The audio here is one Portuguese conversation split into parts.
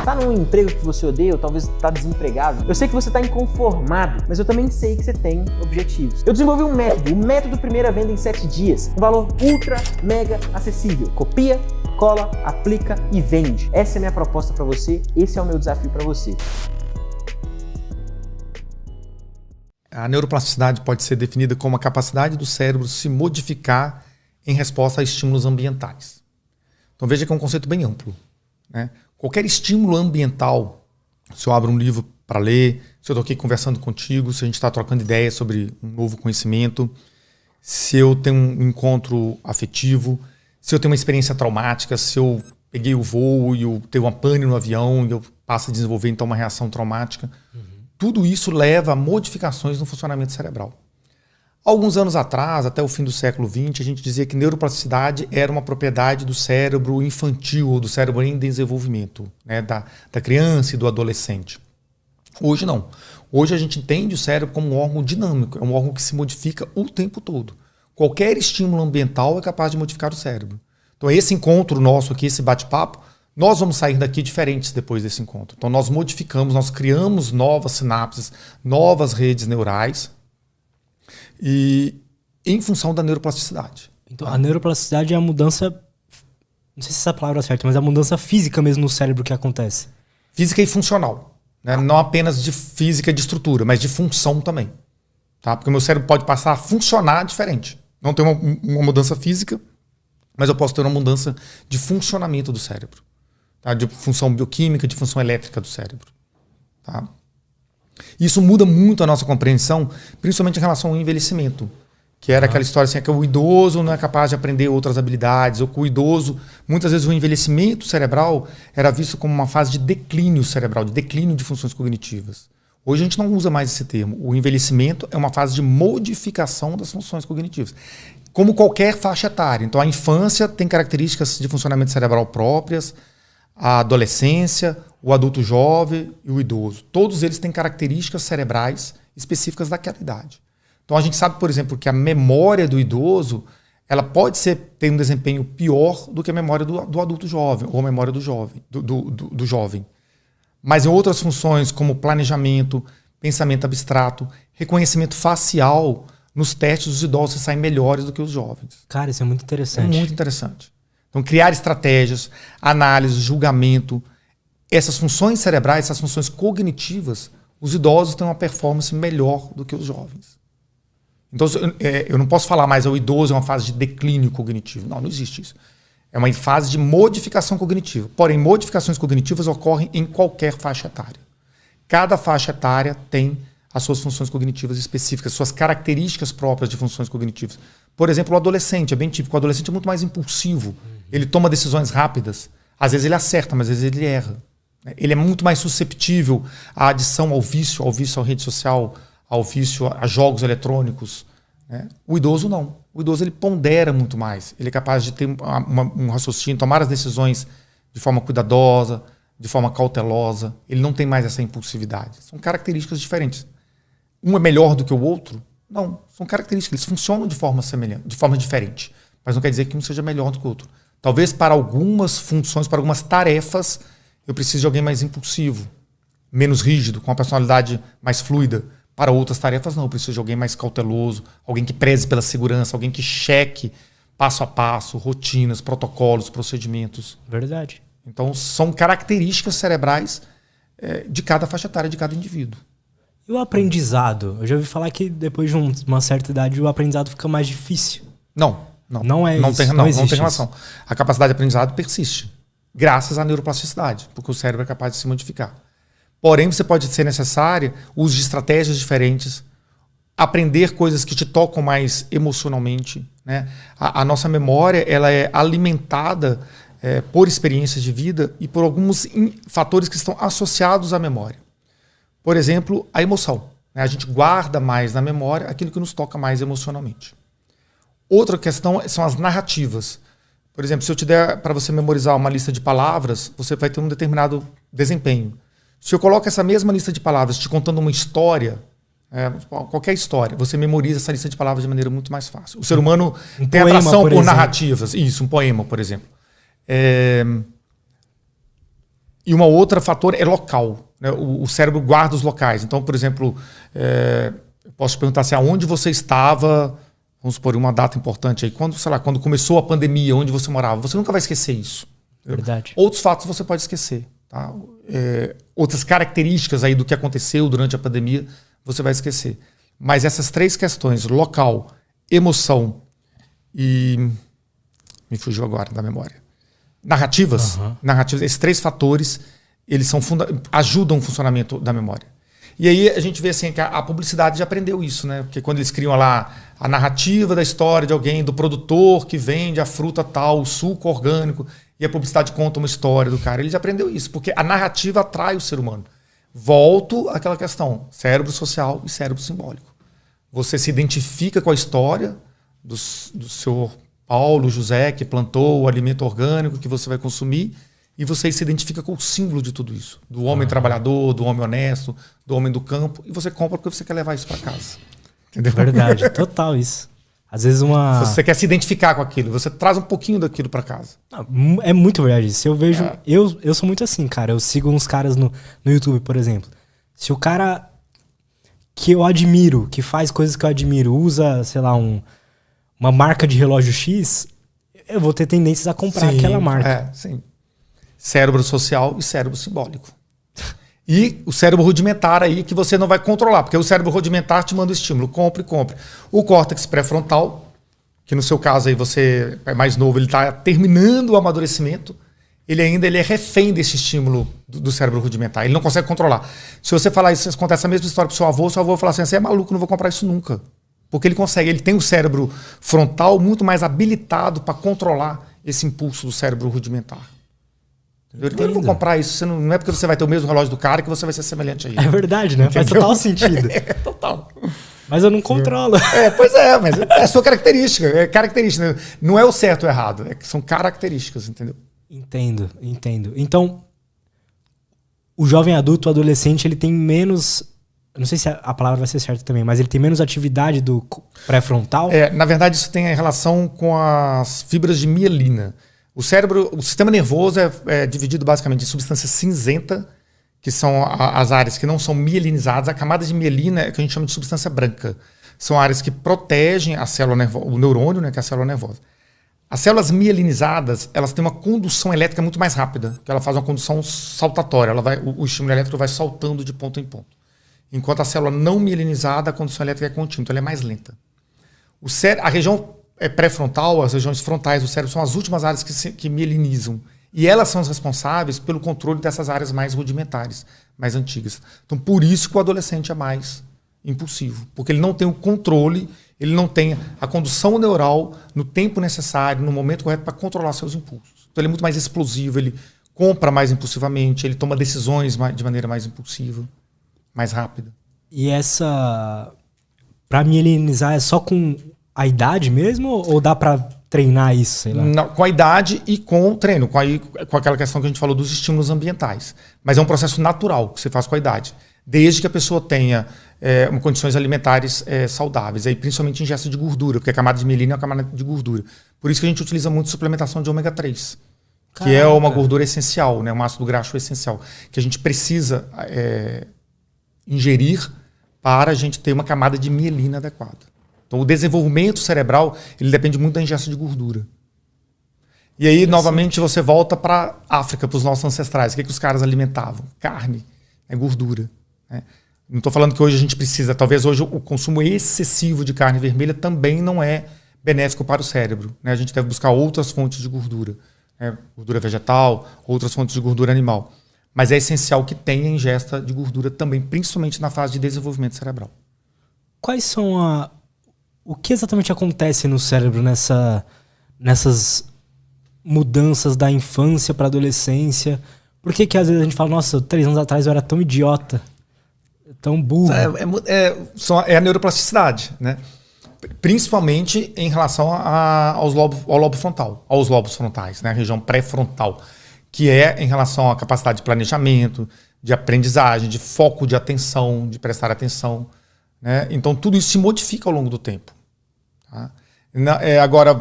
tá num emprego que você odeia, ou talvez tá desempregado. Eu sei que você tá inconformado, mas eu também sei que você tem objetivos. Eu desenvolvi um método, o método Primeira Venda em 7 dias. Um valor ultra, mega acessível. Copia, cola, aplica e vende. Essa é a minha proposta para você, esse é o meu desafio para você. A neuroplasticidade pode ser definida como a capacidade do cérebro se modificar em resposta a estímulos ambientais. Então veja que é um conceito bem amplo, né? Qualquer estímulo ambiental, se eu abro um livro para ler, se eu estou aqui conversando contigo, se a gente está trocando ideias sobre um novo conhecimento, se eu tenho um encontro afetivo, se eu tenho uma experiência traumática, se eu peguei o voo e eu teve uma pane no avião e eu passo a desenvolver então uma reação traumática, tudo isso leva a modificações no funcionamento cerebral. Alguns anos atrás, até o fim do século XX, a gente dizia que neuroplasticidade era uma propriedade do cérebro infantil, ou do cérebro em desenvolvimento, né, da criança e do adolescente. Hoje não. Hoje a gente entende o cérebro como um órgão dinâmico, é um órgão que se modifica o tempo todo. Qualquer estímulo ambiental é capaz de modificar o cérebro. Então esse encontro nosso aqui, esse bate-papo, nós vamos sair daqui diferentes depois desse encontro. Então nós modificamos, nós criamos novas sinapses, novas redes neurais, e em função da neuroplasticidade. Então a neuroplasticidade é a mudança, não sei se essa palavra é certa, mas é a mudança física mesmo no cérebro que acontece. Física e funcional, né? Não apenas de física de estrutura, mas de função também. Tá? Porque o meu cérebro pode passar a funcionar diferente. Não tem uma mudança física, mas eu posso ter uma mudança de funcionamento do cérebro. Tá? De função bioquímica, de função elétrica do cérebro. Tá? Isso muda muito a nossa compreensão, principalmente em relação ao envelhecimento. Que era aquela história assim, que o idoso não é capaz de aprender outras habilidades, ou que o idoso, muitas vezes o envelhecimento cerebral era visto como uma fase de declínio cerebral, de declínio de funções cognitivas. Hoje a gente não usa mais esse termo. O envelhecimento é uma fase de modificação das funções cognitivas. Como qualquer faixa etária. Então a infância tem características de funcionamento cerebral próprias, a adolescência, o adulto jovem e o idoso. Todos eles têm características cerebrais específicas daquela idade. Então a gente sabe, por exemplo, que a memória do idoso ela pode ter um desempenho pior do que a memória do adulto jovem ou a memória do jovem. Mas em outras funções, como planejamento, pensamento abstrato, reconhecimento facial, nos testes os idosos saem melhores do que os jovens. Cara, isso é muito interessante. É muito interessante. Então, criar estratégias, análise, julgamento, essas funções cerebrais, essas funções cognitivas, os idosos têm uma performance melhor do que os jovens. Então, eu não posso falar mais o idoso é uma fase de declínio cognitivo. Não, não existe isso. É uma fase de modificação cognitiva. Porém, modificações cognitivas ocorrem em qualquer faixa etária. Cada faixa etária tem as suas funções cognitivas específicas, suas características próprias de funções cognitivas. Por exemplo, o adolescente é bem típico. O adolescente é muito mais impulsivo. Ele toma decisões rápidas. Às vezes ele acerta, mas às vezes ele erra. Ele é muito mais susceptível à adição ao vício à rede social, ao vício a jogos eletrônicos. Né? O idoso não. O idoso ele pondera muito mais. Ele é capaz de ter um raciocínio, tomar as decisões de forma cuidadosa, de forma cautelosa. Ele não tem mais essa impulsividade. São características diferentes. Um é melhor do que o outro? Não. São características. Eles funcionam de forma semelhante, de forma diferente. Mas não quer dizer que um seja melhor do que o outro. Talvez para algumas funções, para algumas tarefas, eu preciso de alguém mais impulsivo, menos rígido, com uma personalidade mais fluida. Para outras tarefas, não. Eu preciso de alguém mais cauteloso, alguém que preze pela segurança, alguém que cheque passo a passo, rotinas, protocolos, procedimentos. Verdade. Então, são características cerebrais de cada faixa etária, de cada indivíduo. E o aprendizado? Eu já ouvi falar que depois de uma certa idade o aprendizado fica mais difícil. Não tem relação. A capacidade de aprendizado persiste, graças à neuroplasticidade, porque o cérebro é capaz de se modificar. Porém, você pode ser necessário o uso de estratégias diferentes, aprender coisas que te tocam mais emocionalmente. Né? A nossa memória ela é alimentada por experiências de vida e por alguns fatores que estão associados à memória. Por exemplo, a emoção. Né? A gente guarda mais na memória aquilo que nos toca mais emocionalmente. Outra questão são as narrativas. Por exemplo, se eu te der para você memorizar uma lista de palavras, você vai ter um determinado desempenho. Se eu coloco essa mesma lista de palavras te contando uma história, qualquer história, você memoriza essa lista de palavras de maneira muito mais fácil. O ser humano tem atração por narrativas. Isso, um poema, por exemplo. E uma outra fator é local, né? O cérebro guarda os locais. Então, por exemplo, eu posso te perguntar assim, aonde você estava, vamos supor, uma data importante aí, quando, sei lá, quando começou a pandemia, onde você morava, você nunca vai esquecer isso. Verdade. Outros fatos você pode esquecer. Tá? Outras características aí do que aconteceu durante a pandemia, você vai esquecer. Mas essas 3 questões, local, emoção e... me fugiu agora da memória. Narrativas, esses 3 fatores, eles ajudam o funcionamento da memória. E aí a gente vê assim, que a publicidade já aprendeu isso, né? Porque quando eles criam lá a narrativa da história de alguém, do produtor que vende a fruta tal, o suco orgânico, e a publicidade conta uma história do cara, ele já aprendeu isso, porque a narrativa atrai o ser humano. Volto àquela questão, cérebro social e cérebro simbólico. Você se identifica com a história do seu Paulo José, que plantou o alimento orgânico que você vai consumir, e você se identifica com o símbolo de tudo isso. Do homem trabalhador, do homem honesto, do homem do campo, e você compra porque você quer levar isso para casa. Entendeu? Verdade, total isso. Às vezes Você quer se identificar com aquilo, você traz um pouquinho daquilo para casa. É muito verdade isso. Eu vejo... Eu sou muito assim, cara. Eu sigo uns caras no YouTube, por exemplo. Se o cara que eu admiro, que faz coisas que eu admiro, usa, sei lá, uma marca de relógio X, eu vou ter tendências a comprar aquela marca. Sim. Cérebro social e cérebro simbólico. E o cérebro rudimentar aí que você não vai controlar, porque o cérebro rudimentar te manda o estímulo, compre. O córtex pré-frontal, que no seu caso aí você é mais novo, ele está terminando o amadurecimento, ele é refém desse estímulo do cérebro rudimentar, ele não consegue controlar. Se você falar isso, você contar essa mesma história pro seu avô vai falar assim, você é maluco, não vou comprar isso nunca. Porque ele consegue, ele tem o cérebro frontal muito mais habilitado para controlar esse impulso do cérebro rudimentar. Eu não vou comprar isso, não é porque você vai ter o mesmo relógio do cara que você vai ser semelhante a ele. É verdade, né? Entendeu? Faz total sentido. Total. Mas eu não controlo. Pois é, mas é a sua característica. É característica. Não é o certo ou errado, são características, entendeu? Entendo. Então, o jovem adulto, o adolescente, ele tem menos... Não sei se a palavra vai ser certa também, mas ele tem menos atividade do pré-frontal? Na verdade, isso tem relação com as fibras de mielina. O sistema nervoso é dividido basicamente em substância cinzenta, que são as áreas que não são mielinizadas. A camada de mielina é o que a gente chama de substância branca. São áreas que protegem a célula nervosa, o neurônio, né, que é a célula nervosa. As células mielinizadas, elas têm uma condução elétrica muito mais rápida, que ela faz uma condução saltatória. O estímulo elétrico vai saltando de ponto em ponto. Enquanto a célula não mielinizada, a condução elétrica é contínua, então ela é mais lenta. A região pré-frontal, as regiões frontais do cérebro, são as últimas áreas que mielinizam. E elas são as responsáveis pelo controle dessas áreas mais rudimentares, mais antigas. Então, por isso que o adolescente é mais impulsivo. Porque ele não tem o controle, ele não tem a condução neural no tempo necessário, no momento correto para controlar seus impulsos. Então, ele é muito mais explosivo, ele compra mais impulsivamente, ele toma decisões de maneira mais impulsiva, mais rápida. E para mielinizar é só com a idade mesmo ou dá para treinar isso, sei lá? Não, com a idade e com o treino, com aquela questão que a gente falou dos estímulos ambientais. Mas é um processo natural que você faz com a idade, desde que a pessoa tenha condições alimentares saudáveis, aí, principalmente ingesta de gordura, porque a camada de mielina é uma camada de gordura. Por isso que a gente utiliza muito suplementação de ômega 3, que é uma gordura essencial, né, um ácido graxo essencial, que a gente precisa ingerir para a gente ter uma camada de mielina adequada. Então, o desenvolvimento cerebral ele depende muito da ingesta de gordura. E aí, novamente, você volta para a África, para os nossos ancestrais. O que os caras alimentavam? Carne, gordura. Né? Não estou falando que hoje a gente precisa. Talvez hoje o consumo excessivo de carne vermelha também não é benéfico para o cérebro. Né? A gente deve buscar outras fontes de gordura. Né? Gordura vegetal, outras fontes de gordura animal. Mas é essencial que tenha ingesta de gordura também, principalmente na fase de desenvolvimento cerebral. Quais são o que exatamente acontece no cérebro nessas mudanças da infância para a adolescência? Por que às vezes a gente fala, nossa, 3 anos atrás eu era tão idiota, tão burro? É a neuroplasticidade, né? Principalmente em relação ao lobo frontal, aos lobos frontais, né? A região pré-frontal, que é em relação à capacidade de planejamento, de aprendizagem, de foco de atenção, de prestar atenção. Né? Então, tudo isso se modifica ao longo do tempo. Tá? Agora,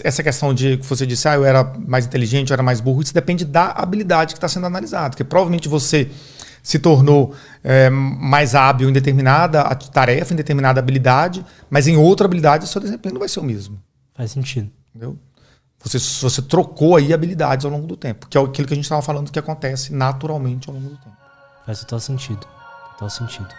essa questão de que você disse, eu era mais inteligente, eu era mais burro, isso depende da habilidade que está sendo analisada. Porque provavelmente você se tornou mais hábil em determinada tarefa, em determinada habilidade, mas em outra habilidade o seu desempenho não vai ser o mesmo. Faz sentido. Entendeu? Você trocou aí habilidades ao longo do tempo, que é aquilo que a gente estava falando que acontece naturalmente ao longo do tempo. Faz total sentido. Total sentido.